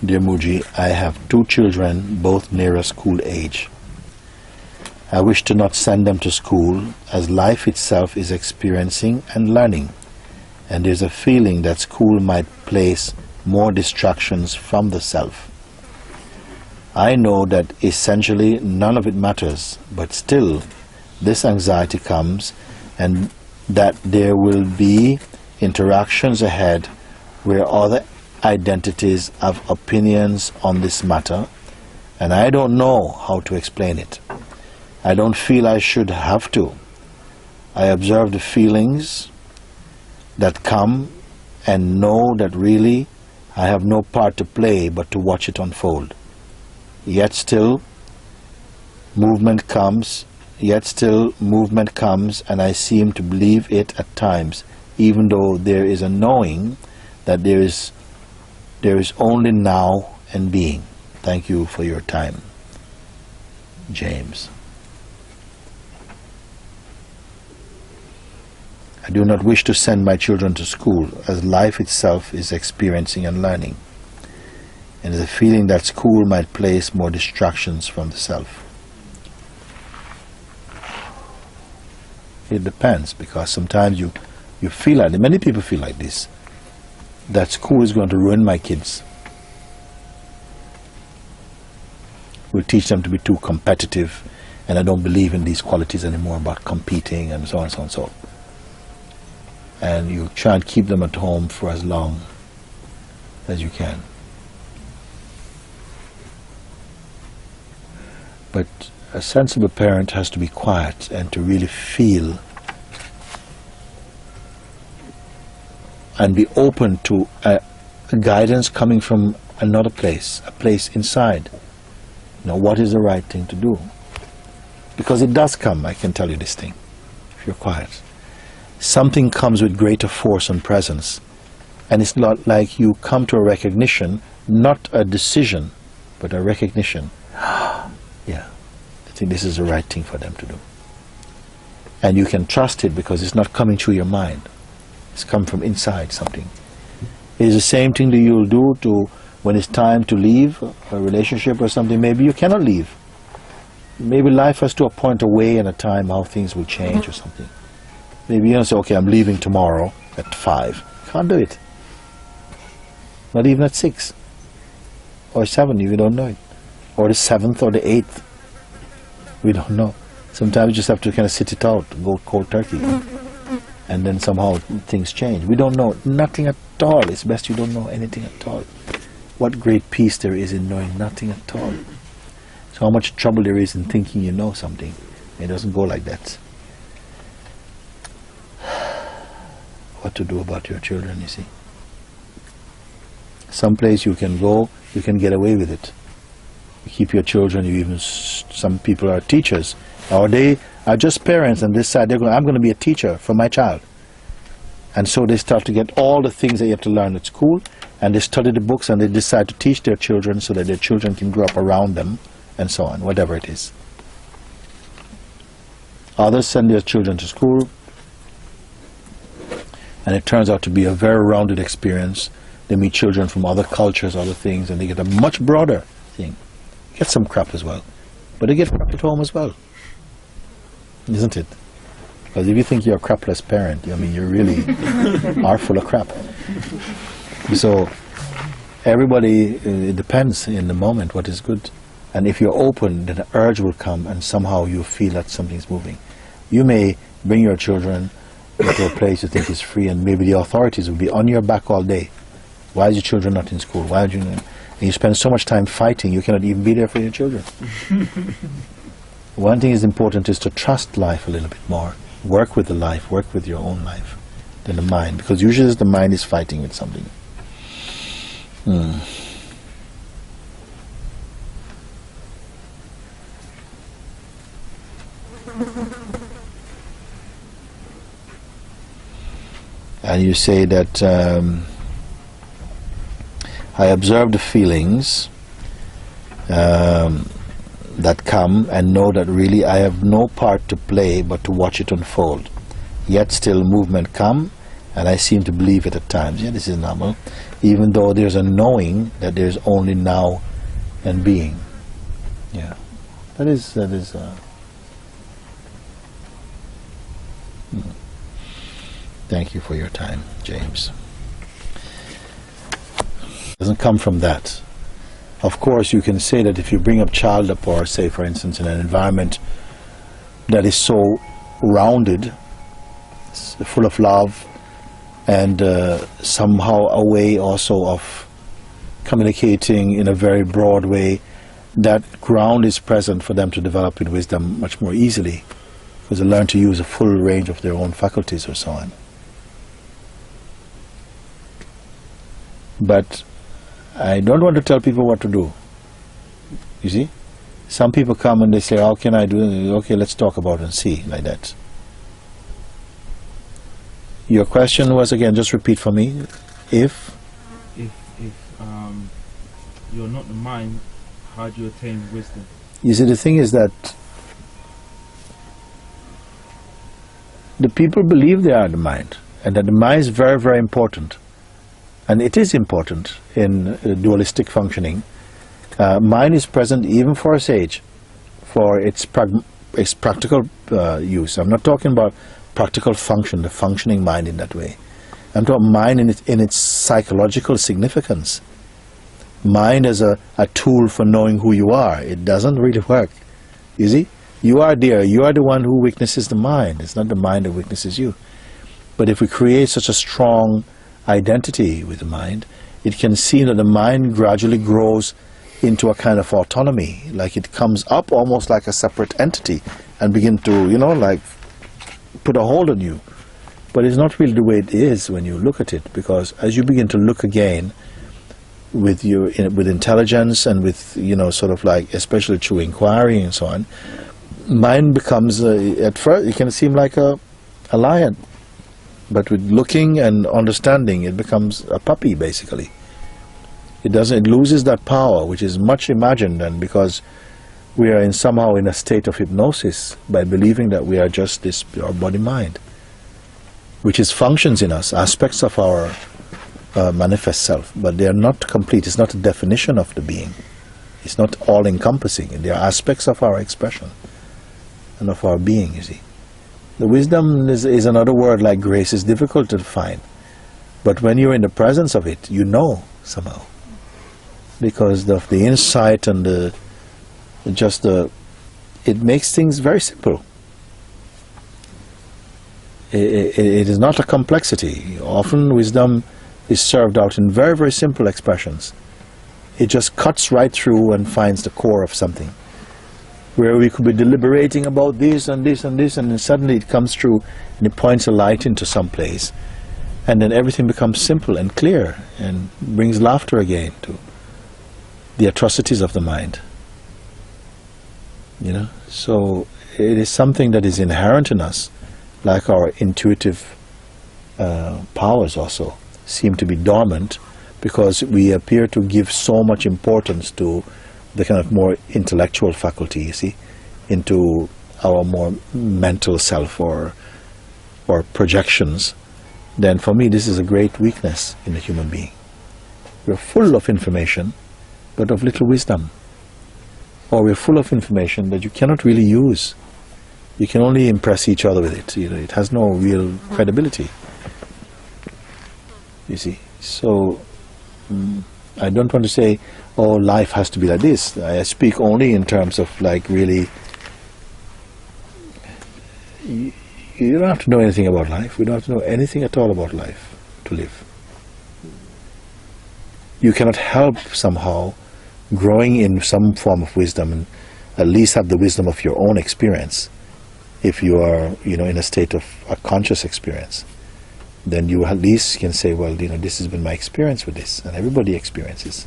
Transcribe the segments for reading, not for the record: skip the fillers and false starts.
Dear Mooji, I have 2 children, both near a school age. I wish to not send them to school, as life itself is experiencing and learning, and there's a feeling that school might place more distractions from the self. I know that essentially none of it matters, but still this anxiety comes, and that there will be interactions ahead where other identities have opinions on this matter, and I don't know how to explain it. I don't feel I should have to. I observe the feelings that come and know that really I have no part to play but to watch it unfold. Yet still movement comes, and I seem to believe it at times, even though there is a knowing that there is only now and being. Thank you for your time. James. I do not wish to send my children to school, as life itself is experiencing and learning, and there's a feeling that school might place more distractions from the self. It depends, because sometimes you feel like, many people feel like this, that school is going to ruin my kids. We'll teach them to be too competitive, and I don't believe in these qualities anymore about competing and so on and so on and so on. And you try and keep them at home for as long as you can. But a sensible parent has to be quiet and to really feel and be open to a guidance coming from another place, a place inside. You know, what is the right thing to do? Because it does come, I can tell you this thing, if you're quiet. Something comes with greater force and presence, and it's not like you come to a recognition, not a decision, but a recognition. Yeah, I think this is the right thing for them to do. And you can trust it because it's not coming through your mind. It's come from inside something. It is the same thing that you'll do to when it's time to leave a relationship or something. Maybe you cannot leave. Maybe life has to appoint a way and a time how things will change or something. Maybe you don't say, okay, I'm leaving tomorrow at 5. Can't do it. Not even at 6 or 7, you don't know it. Or the 7th or the 8th. We don't know. Sometimes you just have to kind of sit it out, go cold turkey. And then somehow things change. We don't know nothing at all. It's best you don't know anything at all. What great peace there is in knowing nothing at all. So how much trouble there is in thinking you know something. It doesn't go like that. What to do about your children, you see. Someplace you can go, you can get away with it. You keep your children, you even, some people are teachers, or they are just parents and decide I'm going to be a teacher for my child. And so they start to get all the things that you have to learn at school, and they study the books and they decide to teach their children so that their children can grow up around them, and so on, whatever it is. Others send their children to school, and it turns out to be a very rounded experience. They meet children from other cultures, other things, and they get a much broader thing. Get some crap as well. But they get crap at home as well. Isn't it? Because if you think you're a crapless parent, I mean, you really are full of crap. So everybody, it depends in the moment what is good. And if you're open, then the urge will come and somehow you feel that something's moving. You may bring your children into a place you think is free, and maybe the authorities will be on your back all day. Why is your children not in school? Why are you? And you spend so much time fighting, you cannot even be there for your children. One thing is important is to trust life a little bit more. Work with the life, work with your own life, than the mind, because usually the mind is fighting with something. And you say that I observe the feelings that come and know that really I have no part to play but to watch it unfold. Yet still movement come, And I seem to believe it at times, yeah, this is normal, even though there's a knowing that there's only now and being. Yeah, that is. Thank you for your time, James. It doesn't come from that. Of course, you can say that if you bring a child up, or say, for instance, in an environment that is so rounded, full of love, and somehow a way also of communicating in a very broad way, that ground is present for them to develop in wisdom much more easily, because they learn to use a full range of their own faculties or so on. But I don't want to tell people what to do. You see? Some people come and they say, how can I do it? Okay, let's talk about it and see, like that. Your question was, again, just repeat for me. If you're not the mind, how do you attain wisdom? You see, the thing is that the people believe they are the mind, and that the mind is very, very important. And it is important in dualistic functioning. Mind is present even for a sage, for its practical use. I'm not talking about practical function, the functioning mind in that way. I'm talking mind in its psychological significance. Mind as a tool for knowing who you are. It doesn't really work. You see? You are there. You are the one who witnesses the mind. It's not the mind that witnesses you. But if we create such a strong identity with the mind, it can see that the mind gradually grows into a kind of autonomy, like it comes up almost like a separate entity and begin to, like put a hold on you. But it's not really the way it is when you look at it, because as you begin to look again with intelligence and with, sort of like, especially through inquiry and so on, mind becomes, at first it can seem like a lion. But with looking and understanding, it becomes a puppy, basically. It loses that power, which is much imagined, and because we are somehow in a state of hypnosis by believing that we are just our body-mind, which is functions in us, aspects of our manifest self, but they are not complete. It's not a definition of the being. It's not all-encompassing. They are aspects of our expression and of our being, you see. The wisdom is another word like grace. Is difficult to define. But when you're in the presence of it, you know somehow. Because of the insight and it makes things very simple. It is not a complexity. Often wisdom is served out in very, very simple expressions. It just cuts right through and finds the core of something. Where we could be deliberating about this and this and this, and then suddenly it comes through and it points a light into some place, and then everything becomes simple and clear and brings laughter again to the atrocities of the mind. So it is something that is inherent in us, like our intuitive powers also seem to be dormant, because we appear to give so much importance to the kind of more intellectual faculty, you see, into our more mental self or projections. Then for me this is a great weakness in the human being. We're full of information, but of little wisdom. Or we're full of information that you cannot really use. You can only impress each other with it. It has no real credibility. You see. So I don't want to say, oh, life has to be like this. I speak only in terms of like really, you don't have to know anything about life. We don't have to know anything at all about life to live. You cannot help somehow growing in some form of wisdom, and at least have the wisdom of your own experience. If you are, in a state of a conscious experience, then you at least can say, well, this has been my experience with this, and everybody experiences.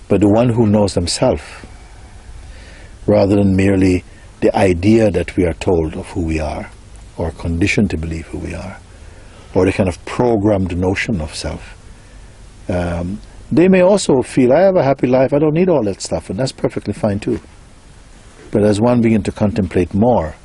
But the one who knows themselves, rather than merely the idea that we are told of who we are, or conditioned to believe who we are, or the kind of programmed notion of self, they may also feel, I have a happy life, I don't need all that stuff, and that's perfectly fine too. But as one begins to contemplate more,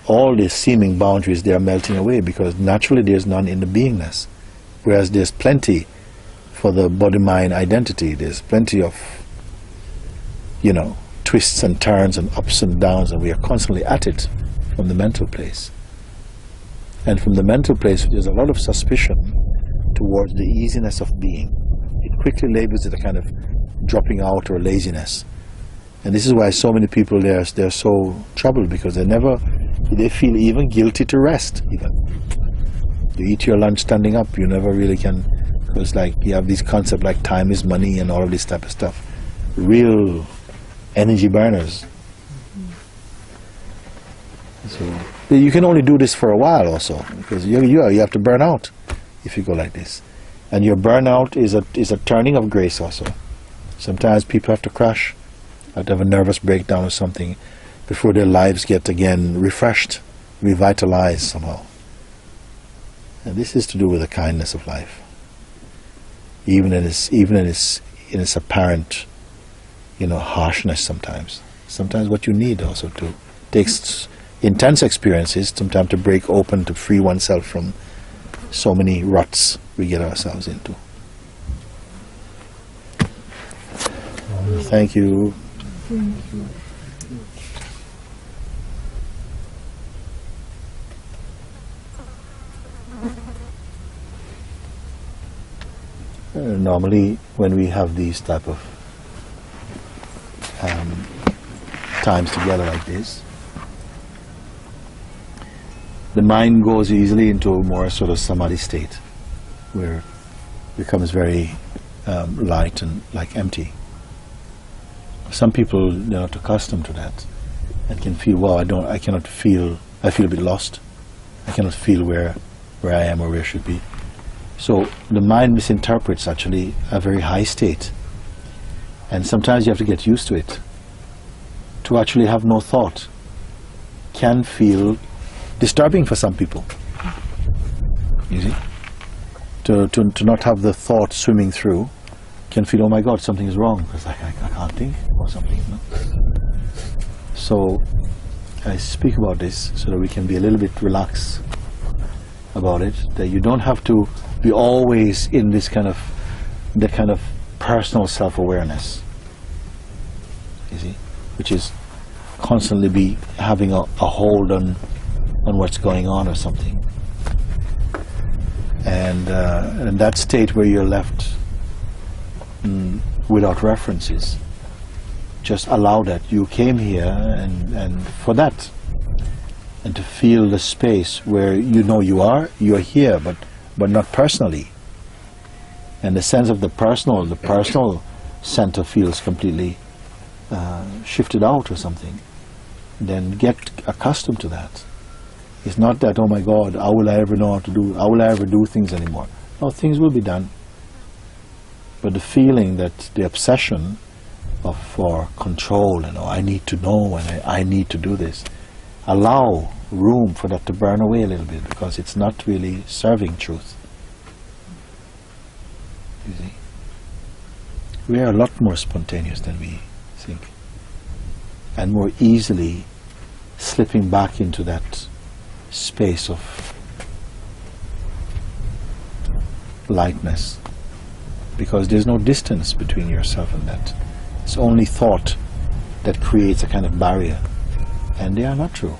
all the seeming boundaries, they are melting away, because naturally there's none in the beingness, whereas there's plenty for the body-mind identity. There's plenty of, twists and turns and ups and downs, and we are constantly at it from the mental place. And from the mental place, there's a lot of suspicion towards the easiness of being. It quickly labels it a kind of dropping out or laziness. And this is why so many people, they're so troubled, because they feel even guilty to rest. Even you eat your lunch standing up, you never really can, because like you have these concepts like time is money and all of this type of stuff, real energy burners. So you can only do this for a while also, because you have to burn out if you go like this, and your burnout is a turning of grace also. Sometimes people have to crash, have to have a nervous breakdown or something before their lives get again refreshed, revitalized somehow. And this is to do with the kindness of life, even in its apparent, harshness sometimes. Sometimes what you need also to takes intense experiences sometimes to break open, to free oneself from so many ruts we get ourselves into. Thank you. Normally when we have these type of times together like this, the mind goes easily into a more sort of samadhi state, where it becomes very light and like empty. Some people, they're not accustomed to that and can feel, wow, I feel a bit lost. I cannot feel where I am or where I should be. So the mind misinterprets actually a very high state, and sometimes you have to get used to it. To actually have no thought can feel disturbing for some people. You see? To not have the thought swimming through can feel, oh my God, something is wrong, because I can't think or something. So I speak about this so that we can be a little bit relaxed about it, that you don't have to be always in this kind of personal self-awareness, you see, which is constantly be having a hold on what's going on or something. And that state where you're left without references, just allow that. You came here and for that, and to feel the space where you're here, but not personally. And the sense of the personal center feels completely shifted out or something. Then get accustomed to that. It's not that, oh my God, how will I ever know how to do, how will I ever do things anymore? No, things will be done. But the feeling that the obsession for control, I need to know and I need to do this, allow room for that to burn away a little bit, because it's not really serving truth. You see? We are a lot more spontaneous than we think, and more easily slipping back into that space of lightness, because there's no distance between yourself and that. It's only thought that creates a kind of barrier, and they are not true.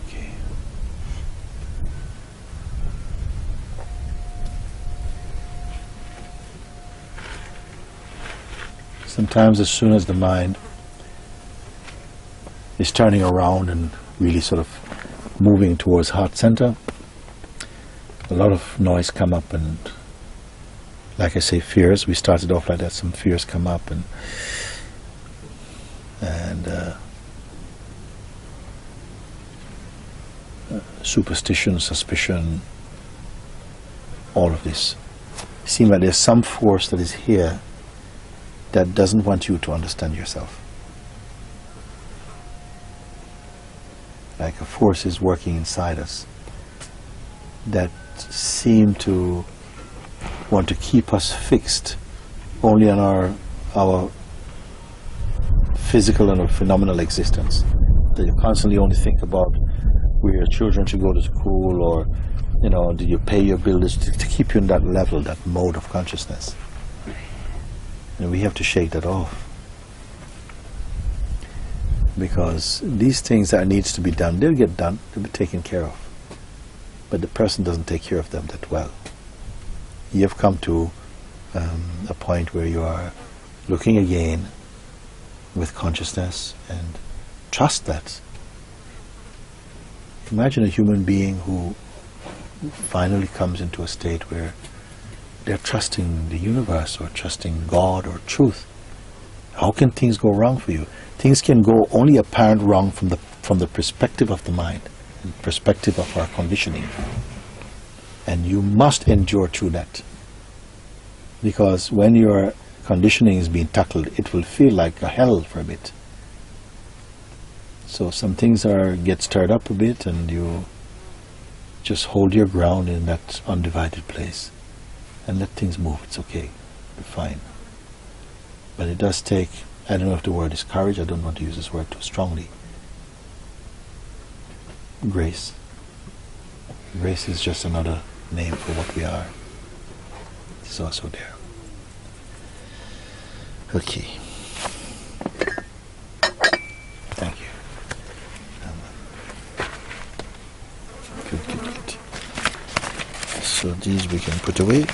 Okay. Sometimes as soon as the mind is turning around and really sort of moving towards heart center, a lot of noise come up, and like I say, fears. We started off like that. Some fears come up, and superstition, suspicion, all of this. It seems like there's some force that is here that doesn't want you to understand yourself. Like a force is working inside us that seem to want to keep us fixed only on our physical and our phenomenal existence. That you constantly only think about where your children should go to school, or did you pay your bills, to keep you in that level, that mode of consciousness. And we have to shake that off. Because these things that needs to be done, they'll get done, they'll be taken care of. But the person doesn't take care of them that well. You have come to a point where you are looking again with consciousness and trust that. Imagine a human being who finally comes into a state where they're trusting the universe or trusting God or truth. How can things go wrong for you? Things can go only apparent wrong from the perspective of the mind, and perspective of our conditioning. And you must endure through that. Because when your conditioning is being tackled, it will feel like a hell for a bit. So some things get stirred up a bit, and you just hold your ground in that undivided place and let things move. It's okay. You're fine. But it does take, I don't know if the word is courage, I don't want to use this word too strongly. Grace. Grace is just another name for what we are. It's also there. Okay. Thank you. Good. So these we can put away.